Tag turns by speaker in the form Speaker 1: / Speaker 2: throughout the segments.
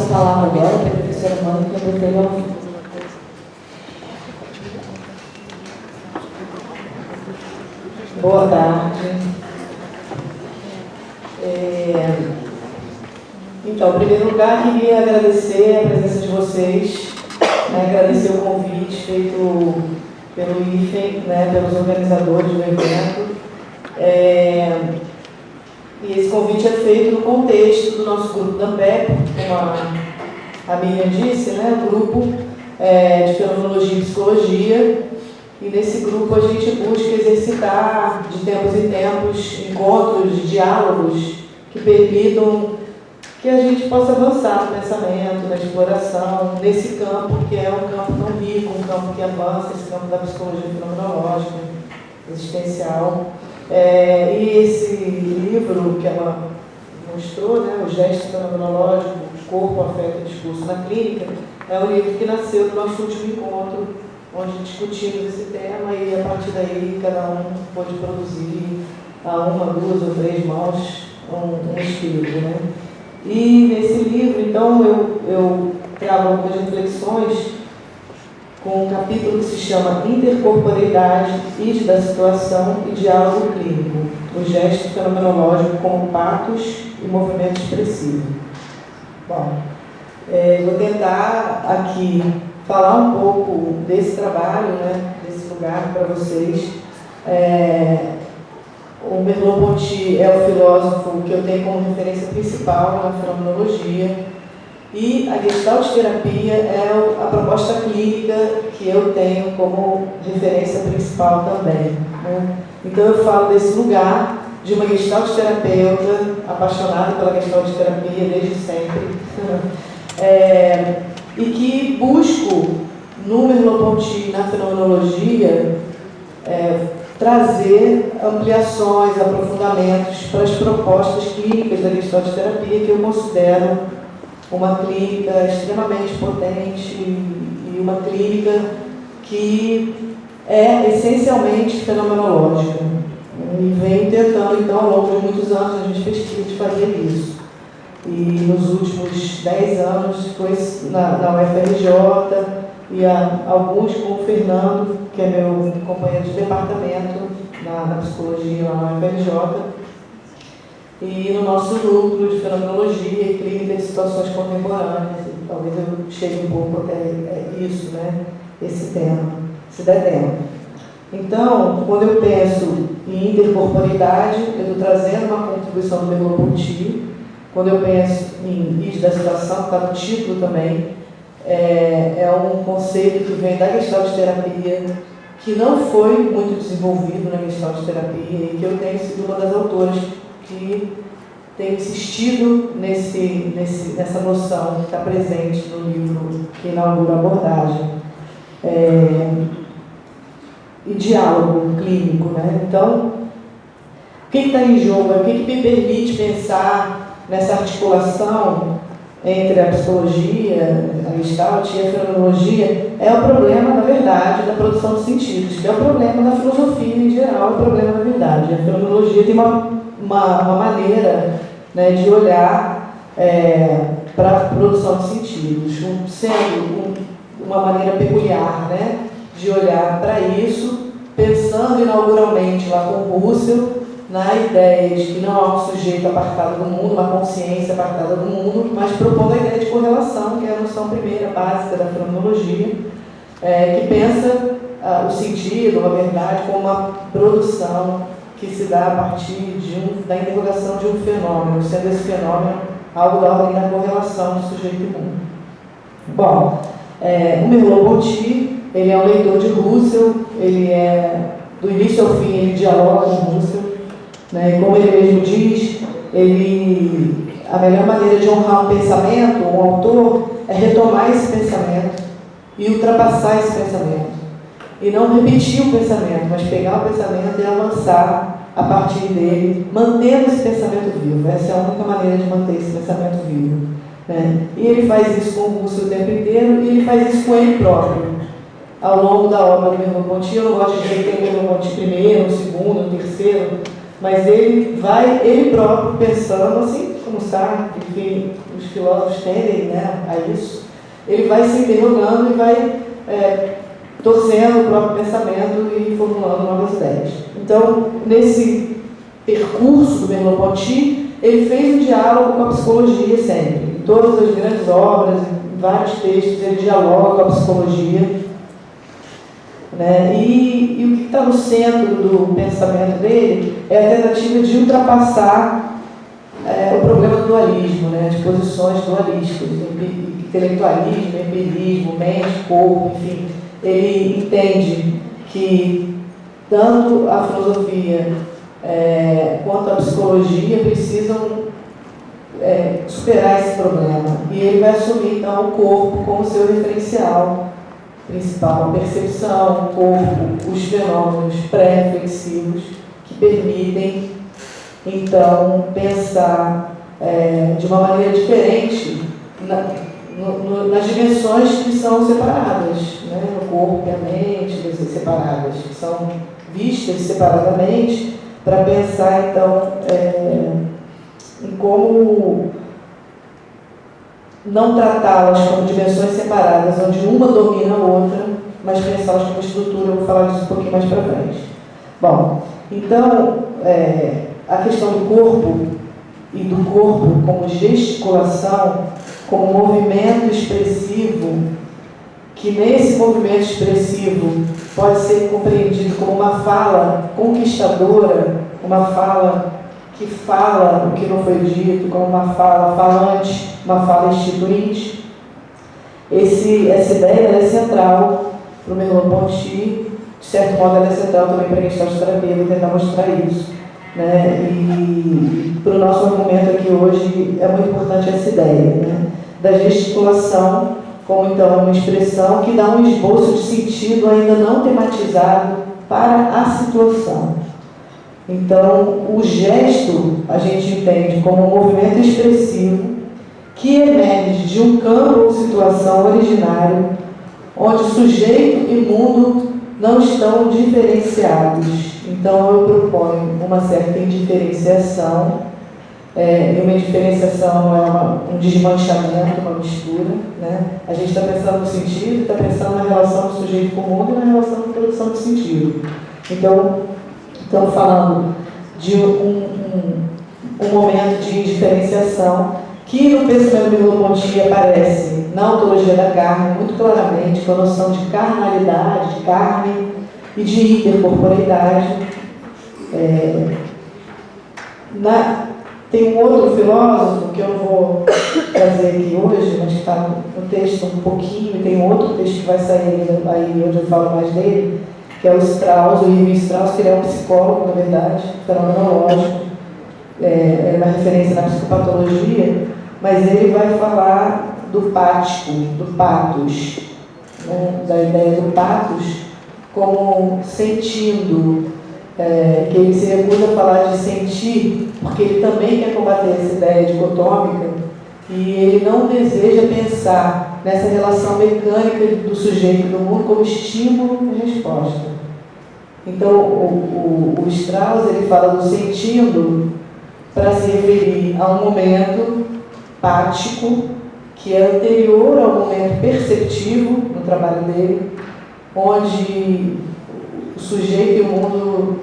Speaker 1: passo a palavra agora para a professora Mônica Botelho. Boa tarde. Então, em primeiro lugar, queria agradecer a presença de vocês, agradecer o convite feito pelo IFEM, pelos organizadores do evento. E esse convite é feito no contexto do nosso grupo da AMPEP, como a Miriam disse, o grupo de Fenomenologia e Psicologia. E nesse grupo a gente busca exercitar, de tempos em tempos, encontros, diálogos que permitam que a gente possa avançar no pensamento, na exploração, nesse campo que é um campo tão rico, um campo que avança, esse campo da psicologia fenomenológica, existencial. E esse livro que ela mostrou, O Gesto Fenomenológico, Corpo, Afeto e Discurso na Clínica, é um livro que nasceu do nosso último encontro, onde discutimos esse tema e a partir daí cada um pôde produzir a uma, duas ou três mãos um espírito, E nesse livro, então, eu trago algumas reflexões com um capítulo que se chama Intercorporeidade, Ide da Situação e Diálogo Clínico, o gesto fenomenológico como patos e movimento expressivo. Bom, vou tentar aqui falar um pouco desse trabalho, desse lugar para vocês. O Merleau-Ponty é o filósofo que eu tenho como referência principal na fenomenologia, e a Gestalt-terapia é a proposta clínica que eu tenho como referência principal também. Então eu falo desse lugar de uma Gestalt-terapeuta apaixonada pela Gestalt-terapia desde sempre, e que busco no Merleau-Ponty, na fenomenologia, trazer ampliações, aprofundamentos para as propostas clínicas da Gestalt-terapia, que eu considero uma clínica extremamente potente e uma clínica que é essencialmente fenomenológica. E vem tentando, então, ao longo de muitos anos, a gente pesquisa de fazer isso. E nos últimos 10 anos, foi na UFRJ, e alguns com o Fernando, que é meu companheiro de departamento na psicologia lá na UFRJ, e no nosso núcleo de fenomenologia e clínica de situações contemporâneas. E talvez eu chegue um pouco até isso, esse tema, se der tempo. Então, quando eu penso em intercorporeidade, eu estou trazendo uma contribuição do Merleau-Ponty. Quando eu penso em Ide da Situação, que está no título também, é um conceito que vem da Gestalt-terapia, que não foi muito desenvolvido na Gestalt-terapia e que eu tenho sido uma das autoras que tem insistido nessa noção que está presente no livro que inaugura a abordagem. E diálogo clínico, Então, o que está em jogo? O que me permite pensar nessa articulação entre a psicologia, a Gestalt e a fenomenologia? É o problema, na verdade, da produção de sentidos, que é o problema da filosofia em geral, é o problema da verdade. A fenomenologia tem uma maneira de olhar para a produção de sentidos, sendo uma maneira peculiar de olhar para isso, pensando inauguralmente lá com Russell, na ideia de que não há um sujeito apartado do mundo, uma consciência apartada do mundo, mas propondo a ideia de correlação, que é a noção primeira, básica da fenomenologia, que pensa o sentido, a verdade, como uma produção que se dá a partir da interrogação de um fenômeno, sendo esse fenômeno algo da ordem da correlação do sujeito e mundo. Bom, o Merleau-Ponty, ele é um leitor de Russell, ele do início ao fim, ele dialoga com Russell, como ele mesmo diz, a melhor maneira de honrar um pensamento, um autor, é retomar esse pensamento e ultrapassar esse pensamento. E não repetir o pensamento, mas pegar o pensamento e avançar a partir dele, mantendo esse pensamento vivo. Essa é a única maneira de manter esse pensamento vivo. E ele faz isso com o Russell o tempo inteiro, e ele faz isso com ele próprio. Ao longo da obra do Merleau-Ponty, eu não gosto de dizer que tem o Merleau-Ponty primeiro, o segundo, o terceiro, mas ele próprio pensando, assim como Sartre, que os filósofos tendem, né, a isso, ele vai se interrogando e vai torcendo o próprio pensamento e formulando novas ideias. Então, nesse percurso do Merleau-Ponty, ele fez um diálogo com a psicologia sempre. Em todas as grandes obras, em vários textos, ele dialoga com a psicologia. Né? E o que está no centro do pensamento dele é a tentativa de ultrapassar o problema do dualismo, né? De posições dualísticas, intelectualismo, empirismo, mente, corpo, enfim. Ele entende que tanto a filosofia quanto a psicologia precisam superar esse problema. E ele vai assumir, então, o corpo como seu referencial principal, a percepção, o corpo, os fenômenos pré-reflexivos que permitem, então, pensar de uma maneira diferente nas dimensões que são separadas, né? O corpo e a mente separadas, que são vistas separadamente, para pensar, então, em como não tratá-las como dimensões separadas, onde uma domina a outra, mas pensá-las como estrutura. Eu vou falar disso um pouquinho mais para frente. Bom, então, a questão do corpo e do corpo como gesticulação, como movimento expressivo, que nesse movimento expressivo pode ser compreendido como uma fala conquistadora, uma fala que fala o que não foi dito, como uma fala falante, uma fala instituinte. Essa ideia é central para o Merleau-Ponty, de certo modo ela é central também para a gestalt-terapia, vou tentar mostrar isso. Né? E para o nosso argumento aqui hoje é muito importante essa ideia, né? Da gesticulação como então uma expressão que dá um esboço de sentido ainda não tematizado para a situação. Então, o gesto a gente entende como um movimento expressivo que emerge de um campo ou situação originário, onde sujeito e mundo não estão diferenciados. Então, eu proponho uma certa indiferenciação, e uma indiferenciação não é um desmanchamento, uma mistura. Né? A gente está pensando no sentido, está pensando na relação do sujeito com o mundo e na relação da produção de sentido. Então, estamos falando de um momento de indiferenciação que no pensamento do Merleau-Ponty aparece na ontologia da carne muito claramente, com a noção de carnalidade, de carne e de intercorporeidade. Tem um outro filósofo que eu não vou trazer aqui hoje, mas que está no texto um pouquinho, e tem um outro texto que vai sair aí onde eu falo mais dele, que é o Strauss, o Levi Strauss, que ele é um psicólogo, na verdade, fenomenológico, é uma referência na psicopatologia, mas ele vai falar do pático, do patos, né? Da ideia do patos como sentindo, que ele se recusa a falar de sentir, porque ele também quer combater essa ideia dicotômica, e ele não deseja pensar nessa relação mecânica do sujeito e do mundo como estímulo e resposta. Então, o Strauss ele fala do sentindo para se referir a um momento pático que é anterior ao momento perceptivo no trabalho dele, onde o sujeito e o mundo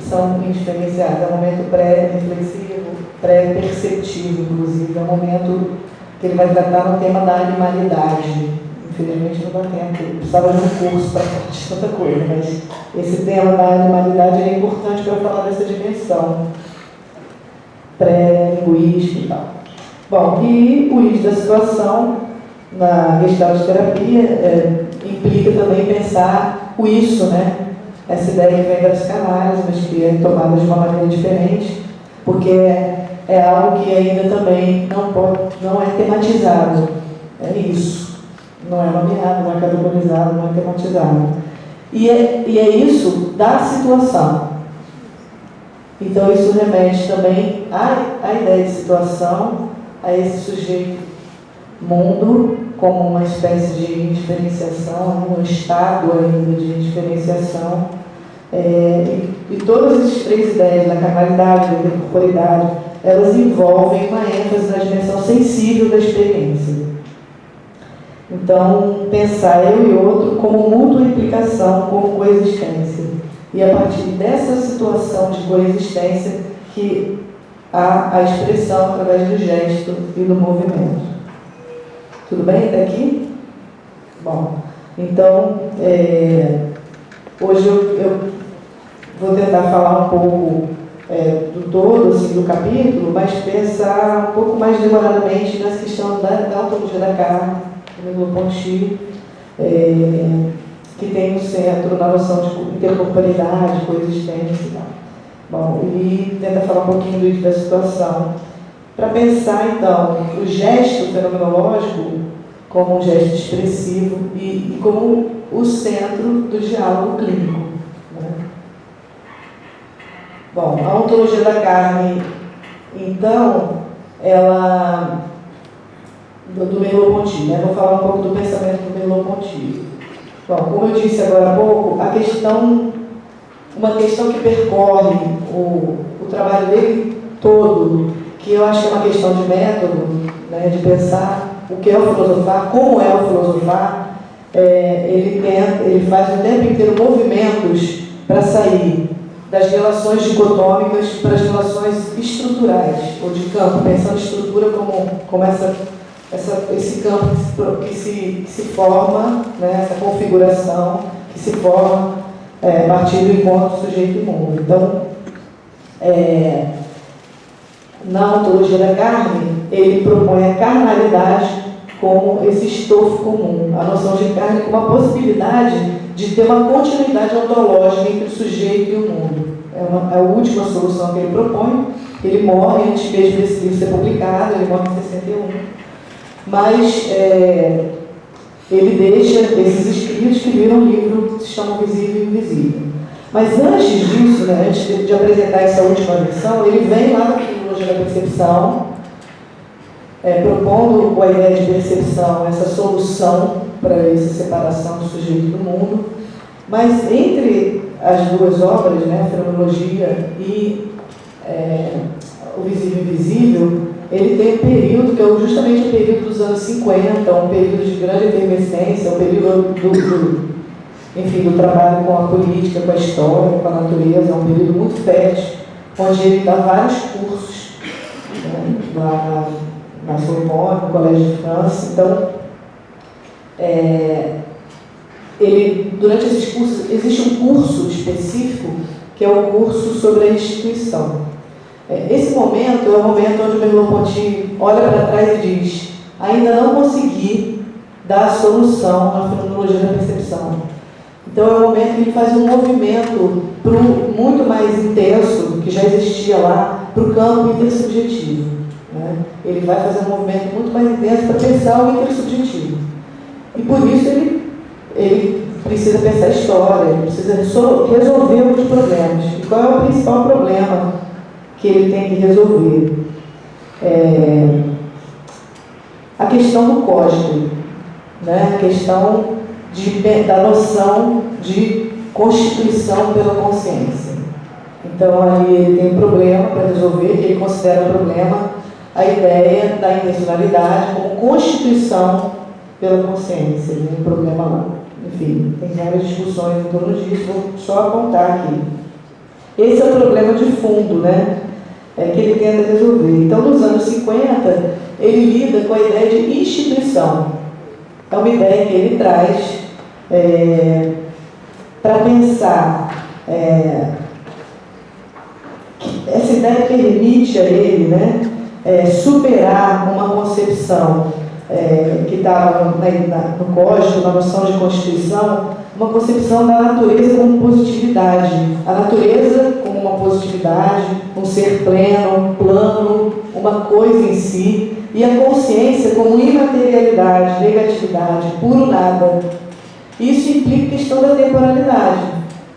Speaker 1: são indiferenciados. É um momento pré-reflexivo, pré-perceptivo, inclusive. É um momento que ele vai tratar no tema da animalidade. Infelizmente não dá tempo, eu precisava de um curso para falar de tanta coisa, mas esse tema da animalidade é importante para falar dessa dimensão pré-linguística e tal. Bom, e o índice da situação na gestalt-terapia implica também pensar o isso, né? Essa ideia que vem da psicanálise, mas que é tomada de uma maneira diferente, porque é algo que ainda também não é tematizado. É isso. Não é nomeado, não é categorizado, não é tematizado. E é isso da situação. Então, isso remete também à ideia de situação, a esse sujeito mundo, como uma espécie de indiferenciação, um estado ainda de indiferenciação, E todas as três ideias, da carnalidade, da intercorporidade, elas envolvem uma ênfase na dimensão sensível da experiência. Então, pensar eu e outro como mútua implicação, como coexistência. E a partir dessa situação de coexistência que há a expressão através do gesto e do movimento. Tudo bem até aqui? Bom, então, hoje eu vou tentar falar um pouco do todo, assim, do capítulo, mas pensar um pouco mais demoradamente nessa questão da ontologia da carne, do Merleau-Ponty, que tem no centro na noção de intercorporidade, coexistência e tal. Bom, e tentar falar um pouquinho da situação. Para pensar, então, o gesto fenomenológico como um gesto expressivo e como o centro do diálogo clínico. Né? Bom, a ontologia da carne, então, ela... do Merleau-Ponty, né? Vou falar um pouco do pensamento do Merleau-Ponty. Bom, como eu disse agora há pouco, uma questão que percorre o trabalho dele todo, que eu acho que é uma questão de método, né, de pensar o que é o filosofar, como é o filosofar, ele faz o tempo inteiro movimentos para sair das relações dicotômicas para as relações estruturais, ou de campo, pensando estrutura como esse campo que se forma, né, essa configuração que se forma a partir do encontro sujeito e mundo. Então, na ontologia da carne, ele propõe a carnalidade como esse estofo comum, a noção de carne como a possibilidade de ter uma continuidade ontológica entre o sujeito e o mundo. É a última solução que ele propõe. Ele morre antes mesmo desse livro ser publicado, ele morre em 61. Mas ele deixa esses escritos que viram um livro que se chama Visível e Invisível. Mas antes disso, né, antes de apresentar essa última versão, ele vem lá na filologia da percepção, propondo com a ideia de percepção essa solução para essa separação do sujeito e do mundo. Mas entre as duas obras, né, a Fenomenologia e o Visível e Invisível, ele tem um período que é justamente o período dos anos 50, um período de grande efervescência, um período do trabalho com a política, com a história, com a natureza, é um período muito fértil, onde ele dá vários cursos, né, na Sorbonne, no Colégio de França. Então, durante esses cursos, existe um curso específico, que é o curso sobre a instituição. Esse momento é o momento onde o Merleau-Ponty olha para trás e diz: ainda não consegui dar a solução na fenomenologia da percepção. Então é o momento que ele faz um movimento muito mais intenso, que já existia lá, para o campo intersubjetivo. Né? Ele vai fazer um movimento muito mais intenso para pensar o intersubjetivo. E por isso ele precisa pensar a história, ele precisa resolver os problemas. E qual é o principal problema que ele tem que resolver? A questão do código, né? A questão da noção de constituição pela consciência. Então, ali ele tem um problema para resolver, que ele considera problema a ideia da intencionalidade como constituição pela consciência. Ele tem um problema lá. Enfim, tem várias discussões em torno disso, vou só apontar aqui. Esse é o problema de fundo, né? Que ele tenta resolver. Então, nos anos 50, ele lida com a ideia de instituição. É uma ideia que ele traz para pensar. Essa ideia permite a ele, né, superar uma concepção que estava no código, na noção de constituição, uma concepção da natureza como positividade. A natureza como uma positividade, um ser pleno, plano, uma coisa em si, e a consciência como imaterialidade, negatividade, puro nada. Isso implica a questão da temporalidade,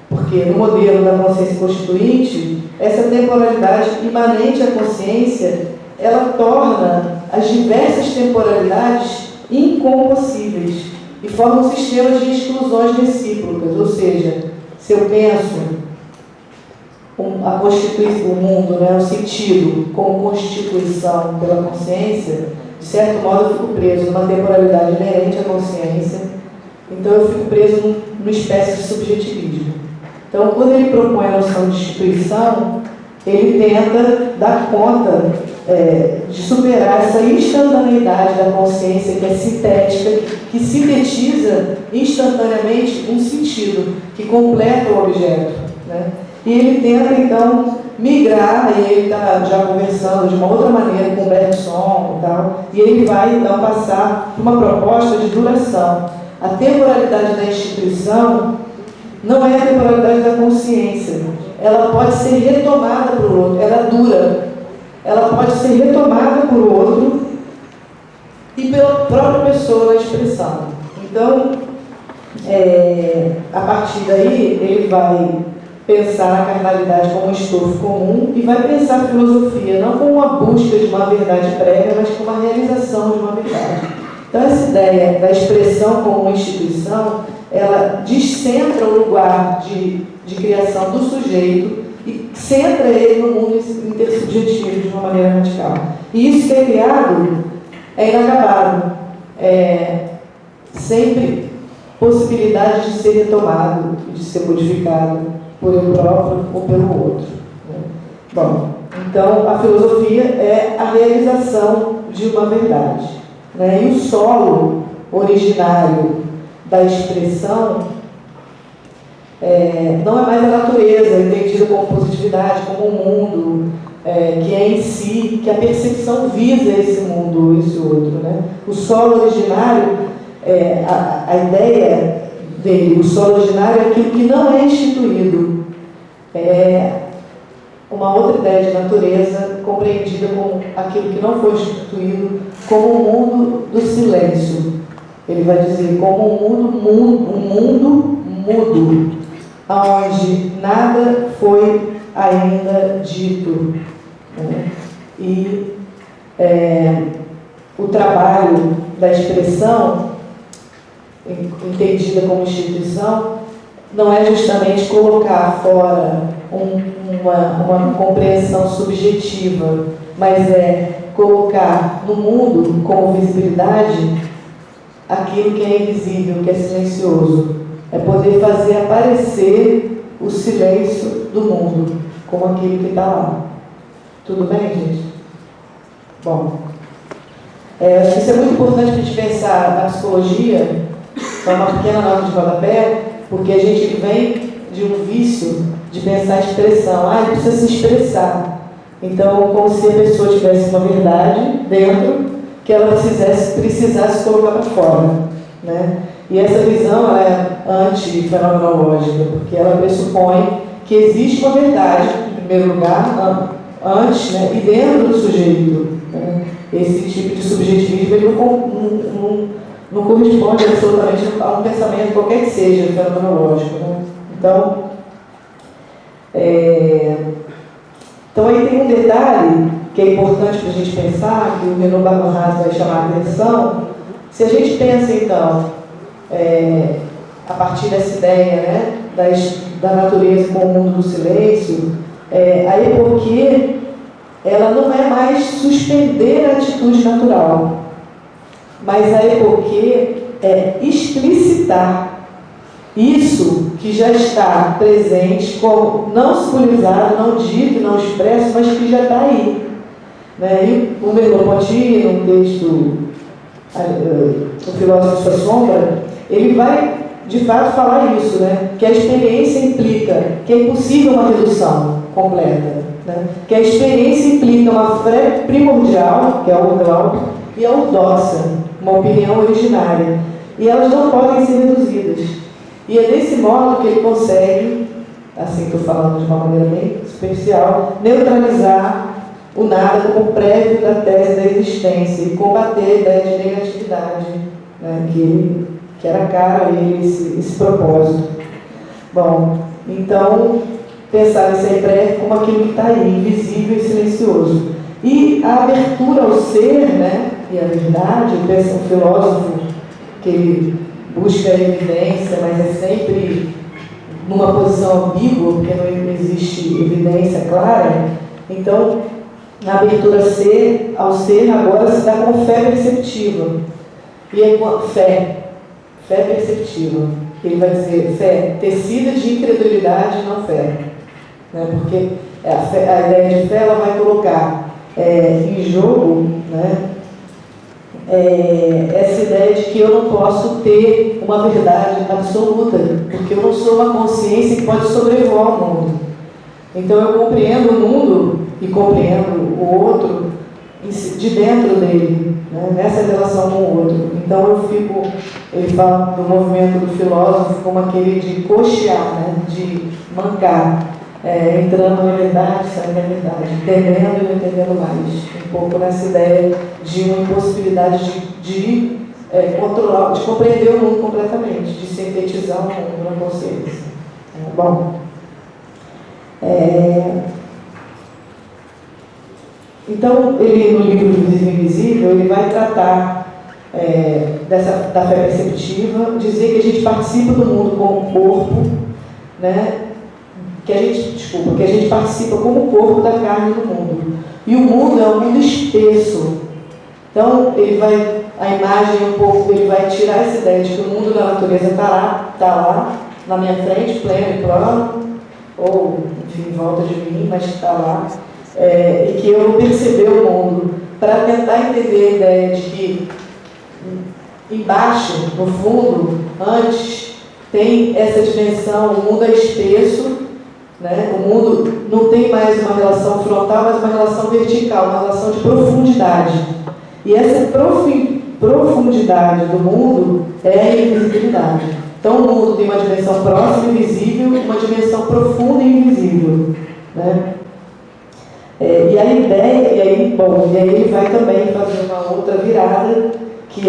Speaker 1: porque no modelo da consciência constituinte, essa temporalidade imanente à consciência, ela torna as diversas temporalidades incompossíveis e forma um sistema de exclusões recíprocas. Ou seja, se eu penso o mundo, né, o sentido como constituição pela consciência, de certo modo eu fico preso numa temporalidade inerente à consciência, então eu fico preso numa espécie de subjetivismo. Então, quando ele propõe a noção de instituição, ele tenta dar conta de superar essa instantaneidade da consciência que é sintética, que sintetiza instantaneamente um sentido, que completa o objeto, né? E ele tenta, então, migrar, e ele está já conversando de uma outra maneira com o Bergson e tal, e ele vai, então, passar por uma proposta de duração. A temporalidade da instituição não é a temporalidade da consciência. Ela pode ser retomada por outro, ela dura. Ela pode ser retomada por outro e pela própria pessoa na expressão. Então, a partir daí, ele vai pensar a carnalidade como um estofo comum e vai pensar a filosofia não como uma busca de uma verdade prévia, mas como uma realização de uma verdade. Então, essa ideia da expressão como uma instituição, ela descentra o lugar de criação do sujeito e centra ele no mundo intersubjetivo de uma maneira radical. E isso que é criado é inacabado. Sempre possibilidade de ser retomado e de ser modificado por ele próprio ou pelo outro. Bom, então a filosofia é a realização de uma verdade, né? E o solo originário da expressão não é mais a natureza, entendida como positividade, como um mundo que é em si, que a percepção visa esse mundo ou esse outro, né? O solo originário, a ideia dele, o solo originário é aquilo que não é instituído. É uma outra ideia de natureza compreendida como aquilo que não foi instituído como o mundo do silêncio. Ele vai dizer como um mundo mudo, onde nada foi ainda dito, né? E o trabalho da expressão, entendida como instituição, não é justamente colocar fora uma compreensão subjetiva, mas é colocar no mundo como visibilidade aquilo que é invisível, que é silencioso. É poder fazer aparecer o silêncio do mundo, como aquilo que está lá. Tudo bem, gente? Bom, acho que isso é muito importante para a gente pensar na psicologia, só uma pequena nota de rodapé, porque a gente vem de um vício de pensar a expressão. Ele precisa se expressar. Então, como se a pessoa tivesse uma verdade dentro, que ela precisasse colocar para fora, né? E essa visão é antifenomenológica, porque ela pressupõe que existe uma verdade, em primeiro lugar, antes, né, e dentro do sujeito, né? Esse tipo de subjetivismo ele não corresponde absolutamente a um pensamento qualquer que seja fenomenológico, né? Então aí tem um detalhe que é importante para a gente pensar, que o Renaud Barnard vai chamar a atenção. Se a gente pensa, então, a partir dessa ideia, né, da natureza como o mundo do silêncio, a epoquê, ela não é mais suspender a atitude natural, mas a epoquê é explicitar isso que já está presente, como não simbolizado, não dito, não expresso, mas que já está aí, né? E o Merleau-Ponty, no texto O Filósofo e Sua Sombra, ele vai, de fato, falar isso, né? Que a experiência implica que é impossível uma redução completa, né? Que a experiência implica uma fé primordial, que é a orgal, e a ortodoxa, uma opinião originária. E elas não podem ser reduzidas. E é desse modo que ele consegue, assim estou falando de uma maneira bem superficial, neutralizar o nada como prévio da tese da existência e combater a ideia de negatividade, né, que era caro a ele esse propósito. Bom, então, pensar esse breve como aquilo que está aí, invisível e silencioso. E a abertura ao ser, né, e a verdade, um filósofo que ele busca a evidência, mas é sempre numa posição ambígua, porque não existe evidência clara. Então, na abertura C, ao ser, agora se dá com fé perceptiva. E é fé perceptiva. Ele vai dizer fé tecida de incredulidade e não fé. Né? Porque a ideia de fé ela vai colocar em jogo, né, essa ideia de que eu não posso ter uma verdade absoluta, porque eu não sou uma consciência que pode sobrevoar o mundo. Então eu compreendo o mundo e compreendo o outro de dentro dele, né, nessa relação com o outro. Então ele fala do movimento do filósofo como aquele de cochear, né, de mancar, entrando na verdade, saindo da verdade, entendendo e não entendendo mais. Um pouco nessa ideia de uma impossibilidade de controlar, de compreender o mundo completamente, de sintetizar o mundo na consciência. Bom, então, ele, no livro Visível e Invisível, ele vai tratar da fé perceptiva, dizer que a gente participa do mundo como corpo, né? que a gente participa como corpo da carne do mundo. E o mundo é um mundo espesso. Então, a imagem um pouco, ele vai tirar essa ideia de que o mundo da natureza está lá, na minha frente, pleno e plano, ou, enfim, em volta de mim, mas está lá. E que eu não percebi o mundo, para tentar entender a ideia de que embaixo, no fundo, antes, tem essa dimensão, o mundo é espesso, né? O mundo não tem mais uma relação frontal, mas uma relação vertical, uma relação de profundidade. E essa profundidade do mundo é a invisibilidade. Então o mundo tem uma dimensão próxima e visível, uma dimensão profunda e invisível, né? E a ideia, e aí ele vai também fazer uma outra virada, que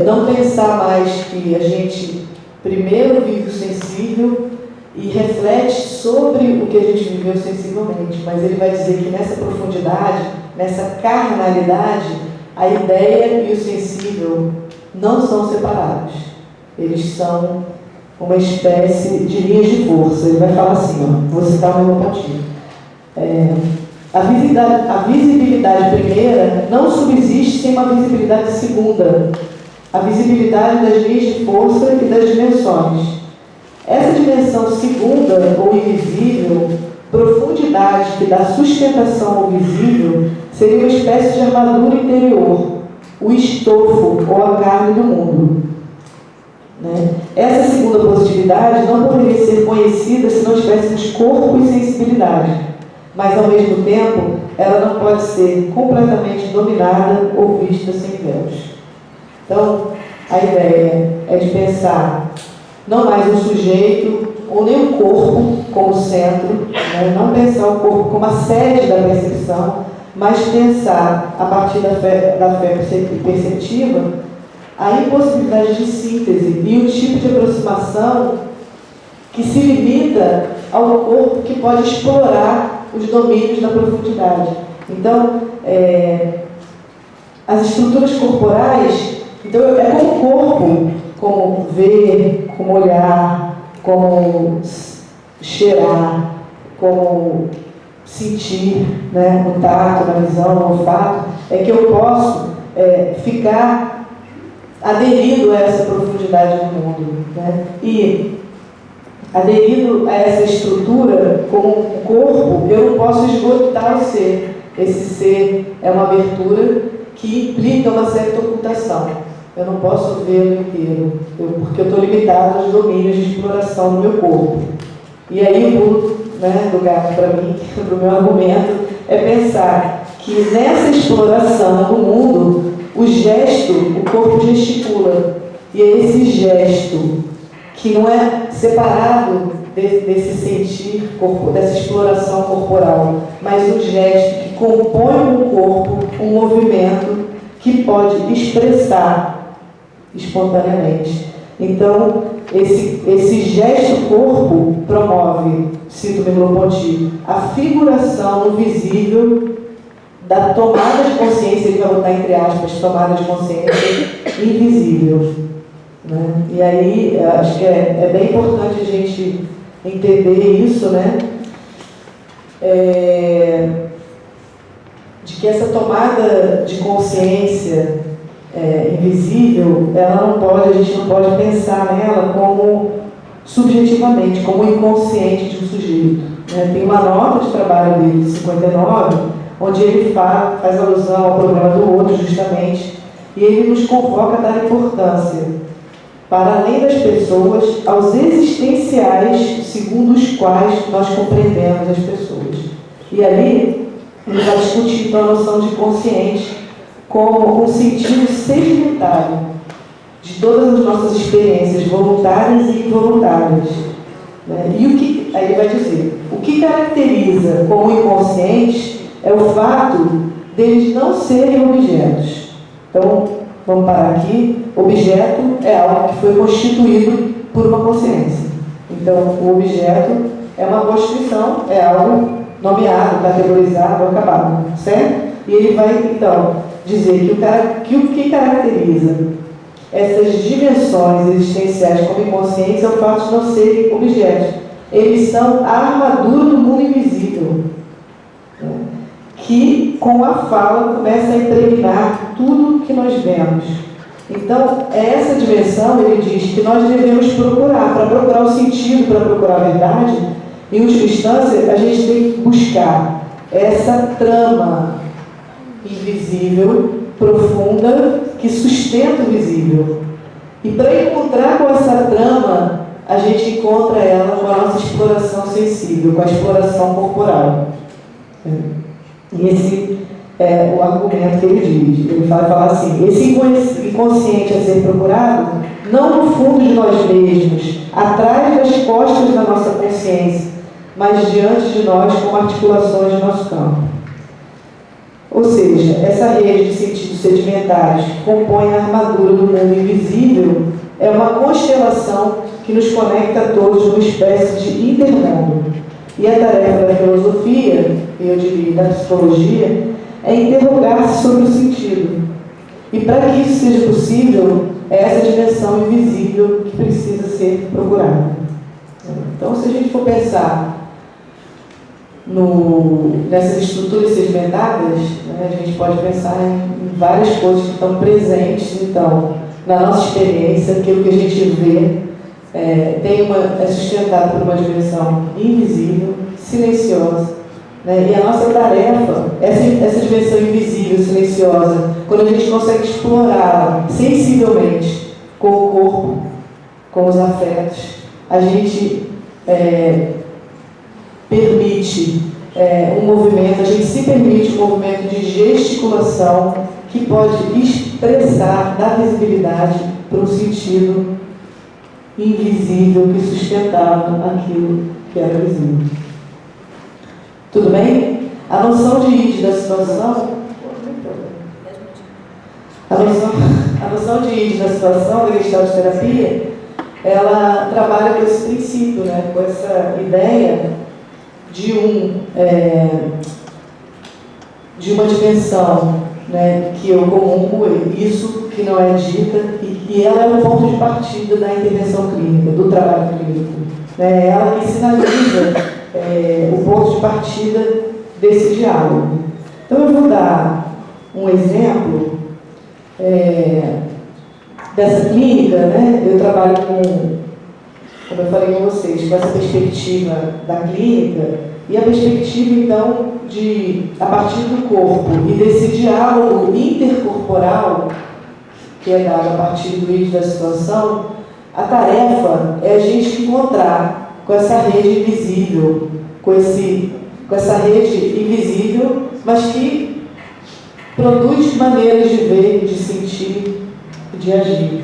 Speaker 1: não pensar mais que a gente primeiro vive o sensível e reflete sobre o que a gente viveu sensivelmente, mas ele vai dizer que nessa profundidade, nessa carnalidade, a ideia e o sensível não são separados. Eles são uma espécie de linhas de força. Ele vai falar assim, vou citar o meu pontinho. A visibilidade primeira não subsiste sem uma visibilidade segunda. A visibilidade das linhas de força e das dimensões. Essa dimensão segunda ou invisível, profundidade que dá sustentação ao visível, seria uma espécie de armadura interior, o estofo ou a carne do mundo. Né? Essa segunda positividade não poderia ser conhecida se não tivéssemos corpo e sensibilidade, mas ao mesmo tempo ela não pode ser completamente dominada ou vista sem véus. Então, a ideia é de pensar não mais o sujeito ou nem o corpo como centro, né? Não pensar o corpo como a sede da percepção, mas pensar, a partir da fé perceptiva, a impossibilidade de síntese e o tipo de aproximação que se limita ao corpo que pode explorar os domínios da profundidade. Então, as estruturas corporais, então é como corpo, como ver, como olhar, como cheirar, como sentir, né, no tato, na visão, no olfato, é que eu posso ficar aderido a essa profundidade do mundo, né? E aderido a essa estrutura como um corpo, eu não posso esgotar o ser. Esse ser é uma abertura que implica uma certa ocultação. Eu não posso vê-lo inteiro, porque eu estou limitado aos domínios de exploração do meu corpo. E aí o pulo, né, do gato para mim, para o meu argumento, é pensar que nessa exploração do mundo, o gesto, o corpo gesticula. E é esse gesto que não é separado desse sentir, dessa exploração corporal, mas um gesto que compõe o corpo um movimento que pode expressar espontaneamente. Então, esse gesto corpo promove, cito Merleau-Ponty, a figuração no visível da tomada de consciência, ele vai botar entre aspas, tomada de consciência invisível. né? E aí, acho que é bem importante a gente entender isso, né? De que essa tomada de consciência invisível, a gente não pode pensar nela como subjetivamente, como inconsciente de um sujeito, né? Tem uma nota de trabalho dele, de 59, onde ele faz alusão ao problema do outro, justamente, e ele nos convoca a dar importância, para além das pessoas, aos existenciais segundo os quais nós compreendemos as pessoas. E ali, ele vai discutir então, a noção de consciente como um sentido sedimentário de todas as nossas experiências voluntárias e involuntárias. Né? E aí ele vai dizer, o que caracteriza como inconsciente é o fato deles não serem objetos. Então, vamos parar aqui. Objeto é algo que foi constituído por uma consciência. Então, o objeto é uma constituição, é algo nomeado, categorizado, acabado, certo? E ele vai, então, dizer que o que caracteriza essas dimensões existenciais como inconscientes é o fato de não serem objetos. Eles são a armadura do mundo invisível, né? Que, com a fala, começa a impregnar tudo que nós vemos. Então, essa dimensão, ele diz que nós devemos procurar, para procurar o sentido, para procurar a verdade, em última instância, a gente tem que buscar essa trama invisível, profunda, que sustenta o visível. E para encontrar com essa trama, a gente encontra ela com a nossa exploração sensível, com a exploração corporal. E esse é o argumento que ele diz. Ele vai falar assim, esse inconsciente a ser procurado, não no fundo de nós mesmos, atrás das costas da nossa consciência, mas diante de nós como articulações de nosso campo. Ou seja, essa rede de sentidos sedimentares que compõe a armadura do mundo invisível é uma constelação que nos conecta a todos numa espécie de intermundo. E a tarefa da filosofia, e eu diria da psicologia, é interrogar-se sobre o sentido. E para que isso seja possível, é essa dimensão invisível que precisa ser procurada. Então, se a gente for pensar nessas estruturas sedimentadas, né, a gente pode pensar em várias coisas que estão presentes, então, na nossa experiência, aquilo que a gente vê é sustentado por uma dimensão invisível, silenciosa, né? E a nossa tarefa, essa dimensão invisível, silenciosa, quando a gente consegue explorá-la sensivelmente com o corpo, com os afetos, a gente permite um movimento, a gente se permite um movimento de gesticulação que pode expressar, dar visibilidade para um sentido invisível que sustentava aquilo que era visível. Tudo bem? A noção de id da situação, a noção de id da situação da Gestalt terapia, ela trabalha com esse princípio, né? Com essa ideia de uma dimensão, né, que eu comungo, isso que não é dita, e ela é o ponto de partida da intervenção clínica, do trabalho clínico. Né? Ela que sinaliza o ponto de partida desse diálogo. Então, eu vou dar um exemplo dessa clínica, né? Eu trabalho como eu falei com vocês, com essa perspectiva da clínica, e a perspectiva, então, a partir do corpo e desse diálogo intercorporal, que é dado a partir do id da situação, a tarefa é a gente encontrar com essa rede invisível, com essa rede invisível, mas que produz maneiras de ver, de sentir, de agir.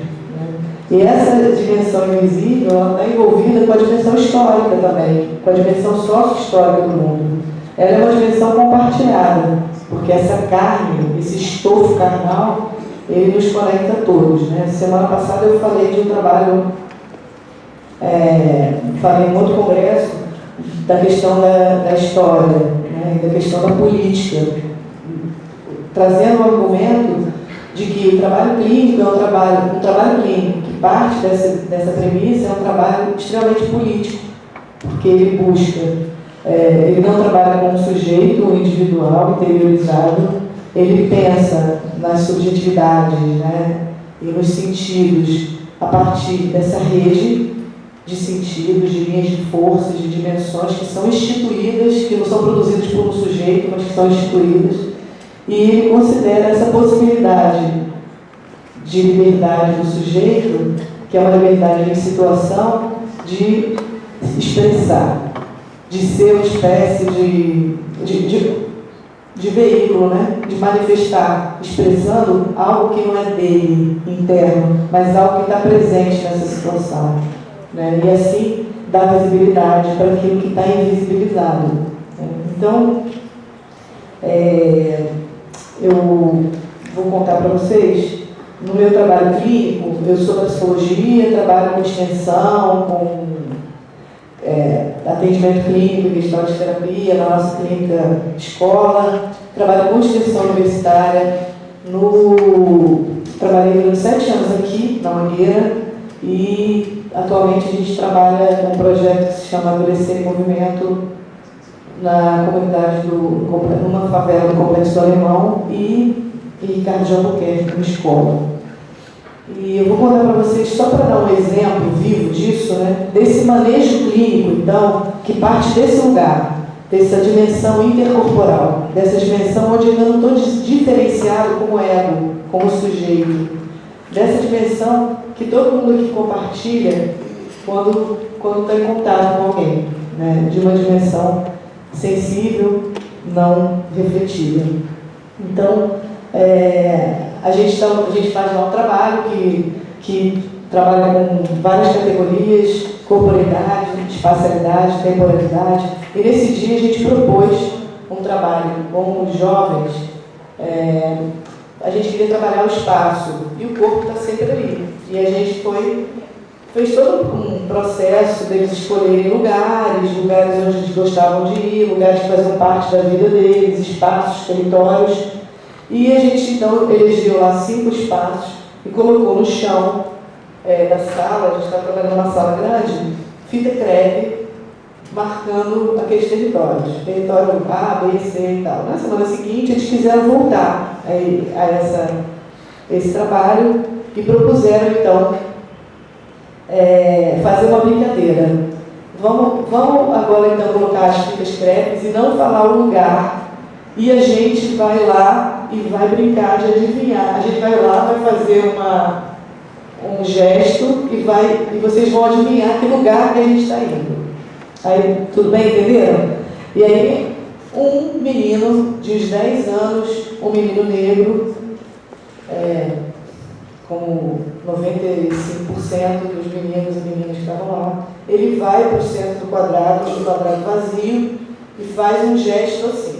Speaker 1: E essa dimensão invisível, ela está envolvida com a dimensão histórica também, com a dimensão sócio-histórica do mundo. Ela é uma dimensão compartilhada, porque essa carne, esse estofo carnal, ele nos conecta a todos. Né? Semana passada eu falei de um trabalho, falei em outro congresso, da questão da história, né? Da questão da política, trazendo o argumento de que o trabalho clínico é um trabalho clínico que parte dessa premissa é um trabalho extremamente político, porque ele busca, ele não trabalha como sujeito individual, interiorizado, ele pensa nas subjetividades, né, e nos sentidos a partir dessa rede de sentidos, de linhas de forças, de dimensões que são instituídas, que não são produzidas por um sujeito, mas que são instituídas. E ele considera essa possibilidade de liberdade do sujeito, que é uma liberdade em situação de expressar, de ser uma espécie de veículo, né? De manifestar, expressando algo que não é dele, interno, mas algo que está presente nessa situação. Né? E assim dá visibilidade para aquilo que está invisibilizado. Né? Então, eu vou contar para vocês, no meu trabalho clínico, eu sou da psicologia, trabalho com extensão, com atendimento clínico e gestão de terapia, na nossa clínica escola, trabalho com extensão universitária, trabalhei durante 7 anos aqui, na Mangueira, e atualmente a gente trabalha com um projeto que se chama Adolescer em Movimento, na comunidade numa favela do Complexo do Alemão e Ricardo de Albuquerque, uma escola. E eu vou contar para vocês, só para dar um exemplo vivo disso, né, desse manejo clínico, então, que parte desse lugar, dessa dimensão intercorporal, dessa dimensão onde eu não estou diferenciado como ego, como sujeito, dessa dimensão que todo mundo aqui compartilha quando está em contato com alguém, né, de uma dimensão sensível, não refletida. Então, a gente faz lá um trabalho que trabalha com várias categorias, corporeidade, espacialidade, temporalidade, e nesse dia a gente propôs um trabalho com os jovens. A gente queria trabalhar o espaço, e o corpo está sempre ali. E a gente fez todo um processo deles escolherem lugares onde eles gostavam de ir, lugares que faziam parte da vida deles, espaços, territórios. E a gente, então, elegeu lá 5 espaços e colocou no chão da sala, a gente está trabalhando numa sala grande, fita crepe, marcando aqueles territórios. Território A, B, C e tal. Na semana seguinte, eles quiseram voltar a esse trabalho e propuseram, então, fazer uma brincadeira. Vamos agora, então, colocar as fitas crepes e não falar o lugar. E a gente vai lá e vai brincar de adivinhar. A gente vai lá, vai fazer um gesto e vocês vão adivinhar que lugar que a gente está indo. Aí, tudo bem, entenderam? E aí, um menino de uns 10 anos, um menino negro, como 95% dos meninos e meninas que estavam lá, ele vai para o centro do quadrado vazio, e faz um gesto assim.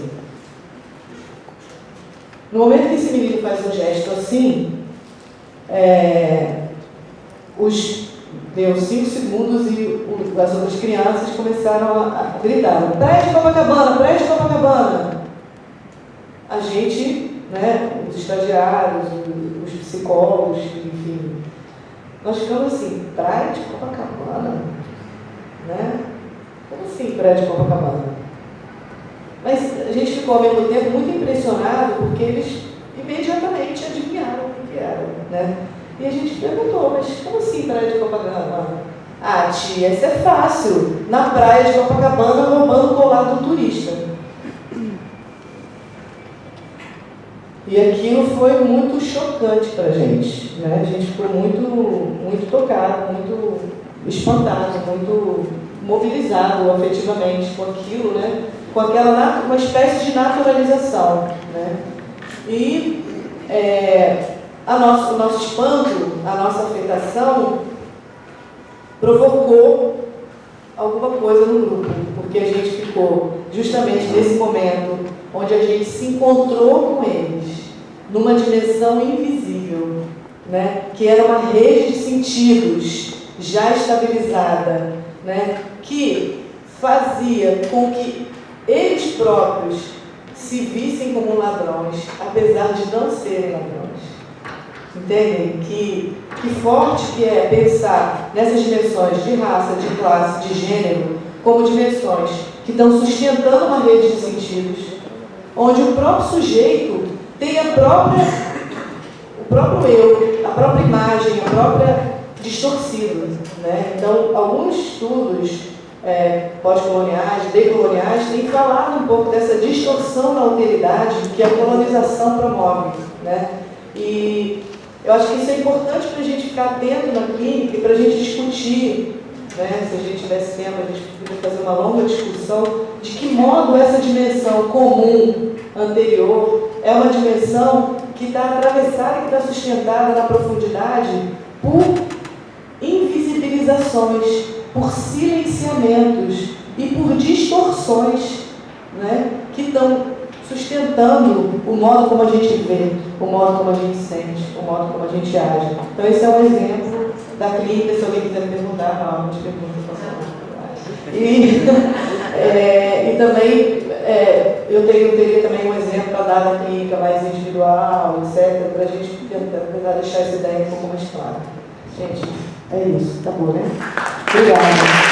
Speaker 1: No momento que esse menino faz um gesto assim, deu 5 segundos e as outras crianças começaram a gritar: prédio Copacabana, prédio Copacabana. A gente, né, os estagiários, os psicólogos, enfim, nós ficamos assim: prédio Copacabana? Né? Como assim prédio Copacabana? Mas a gente ficou ao mesmo tempo muito impressionado porque eles imediatamente adivinharam o que era, né? E a gente perguntou: mas como assim praia de Copacabana? Ah, tia, isso é fácil. Na praia de Copacabana, roubando o colar do turista. E aquilo foi muito chocante para a gente, né? A gente ficou muito tocado, muito espantado, muito mobilizado afetivamente com aquilo, né? Com uma espécie de naturalização, né? E o nosso espanto, a nossa afetação provocou alguma coisa no grupo, porque a gente ficou justamente nesse momento onde a gente se encontrou com eles, numa dimensão invisível, né? Que era uma rede de sentidos já estabilizada, né? Que fazia com que eles próprios se vissem como ladrões, apesar de não serem ladrões. Entendem? Que forte que é pensar nessas dimensões de raça, de classe, de gênero, como dimensões que estão sustentando uma rede de sentidos, onde o próprio sujeito tem o próprio eu, a própria imagem, a própria distorcida, né? Então, alguns estudos pós-coloniais, decoloniais, têm falado um pouco dessa distorção da alteridade que a colonização promove, né? E eu acho que isso é importante para a gente ficar atento na clínica e para a gente discutir, né? Se a gente tivesse tempo, a gente poderia fazer uma longa discussão de que modo essa dimensão comum, anterior, é uma dimensão que está atravessada e que está sustentada na profundidade por invisibilizações, por silenciamentos e por distorções, né, que estão sustentando o modo como a gente vê, o modo como a gente sente, o modo como a gente age. Então, esse é um exemplo da clínica. Se alguém quiser me perguntar, na aula de perguntas, posso falar. E também, eu teria também um exemplo para dar da clínica mais individual, etc., para a gente tentar deixar essa ideia um pouco mais clara. Gente, é isso. Tá bom, né? Obrigada.